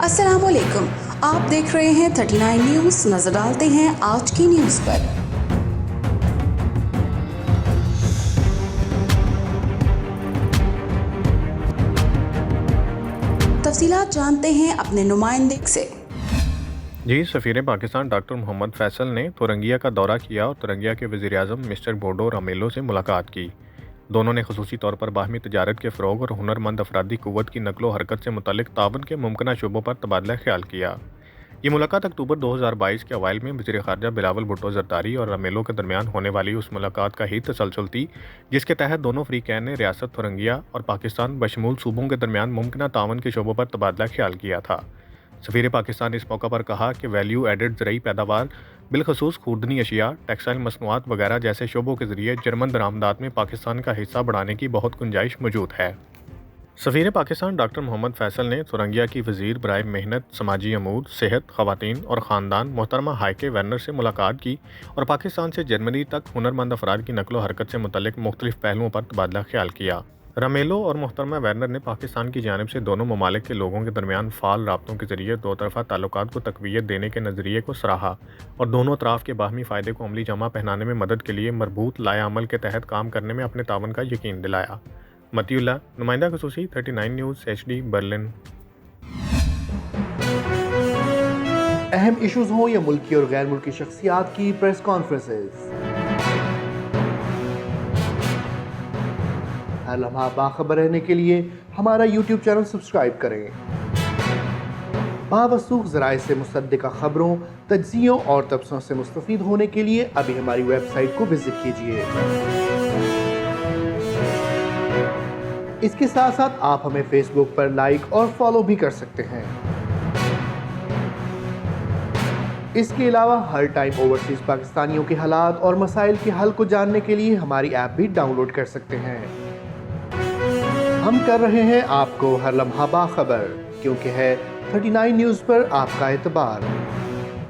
अस्सलाम वालेकुम, आप देख रहे हैं 39 न्यूज़। नजर डालते हैं आज की न्यूज़ पर। तफसीलात जानते हैं अपने नुमाइंदे से। जी, सफ़ीर पाकिस्तान डॉक्टर मोहम्मद फैसल ने तुरंगिया का दौरा किया और तुरंगिया के वज़ीर-ए-आज़म मिस्टर बोडो रामेलो से मुलाकात की। दोनों ने ख़ुसूसी तौर पर बाहमी तजारत के फ़रोग़ और हुनरमंद अफरादी क़ुव्वत की नक़लो हरकत से मुतल्लिक़ तावन के मुमकिन शोबों पर तबादला ख्याल किया। ये मुलाकात अक्टूबर 2022 के अवाइल में वज़ीर ख़ारजा बिलावल भुट्टो ज़रदारी और रामेलो के दरमियान होने वाली उस मुलाकात का ही तसलसल थी, जिसके तहत दोनों फ़रीक़ैन ने रियासत तुरंगिया और पाकिस्तान बशमूल सूबों के दरमियान मुमकिन तावन के शोबों पर तबादला ख्याल किया था। सफ़ीर पाकिस्तान ने इस मौका पर कहा कि वैल्यू एडेड ज़रई पैदावार, बिलखसूस खूर्दनी अशिया, टेक्सटाइल मसनूआत वगैरह जैसे शोबों के ज़रिए जर्मन दरामदात में पाकिस्तान का हिस्सा बढ़ाने की बहुत गुंजाइश मौजूद है। सफ़ीर पाकिस्तान डॉक्टर मोहम्मद फैसल ने तुरंगिया की वज़ीर बराए मेहनत, समाजी अमूर, सेहत, ख़वातीन और ख़ानदान मोहतरमा हाइके वैनर से मुलाकात की और पाकिस्तान से जर्मनी तक हुनरमंद अफराद की नकलो हरकत से मुतल्लिक़ मुख्तलिफ़ पहलुओं पर तबादला ख्याल किया। रामेलो और मोहतरमा वैनर ने पाकिस्तान की जानिब से दोनों ममालिक के लोगों के दरमियान फ़ाल राब्तों के ज़रिए दो तरफ़ा ताल्लुकात को तक़वियत देने के नज़रिए को सराहा और दोनों अतराफ़ के बाहमी फ़ायदे को अमली जमा पहनाने में मदद के लिए मरबूत लाए अमल के तहत काम करने में अपने तावन का यकीन दिलाया। मतीउल्लाह, नुमाइंदा ख़ुसूसी 39 न्यूज़ HD बर्लिन। अहम इशूज़ हों या मुल्की और गैर मुल्की शख्सियात की प्रेस कॉन्फ्रेंसेस, हर लम्हा बाखबर रहने के लिए हमारा YouTube चैनल सब्सक्राइब करें। बावसूख ज़राए से मुसद्दिक़ा खबरों, तज्ज़ियों और तबसरों से मुस्तफ़ीद होने के लिए अभी हमारी वेबसाइट को विज़िट कीजिए। इसके साथ साथ आप हमें फेसबुक पर लाइक और फॉलो भी कर सकते हैं। इसके अलावा हर टाइम ओवरसीज़ पाकिस्तानियों के हालात और मसाइल के हल को जानने के लिए हमारी ऐप भी डाउनलोड कर सकते हैं। हम कर रहे हैं आपको हर लम्हा बाखबर, क्योंकि है 39 न्यूज़ पर आपका एतबार।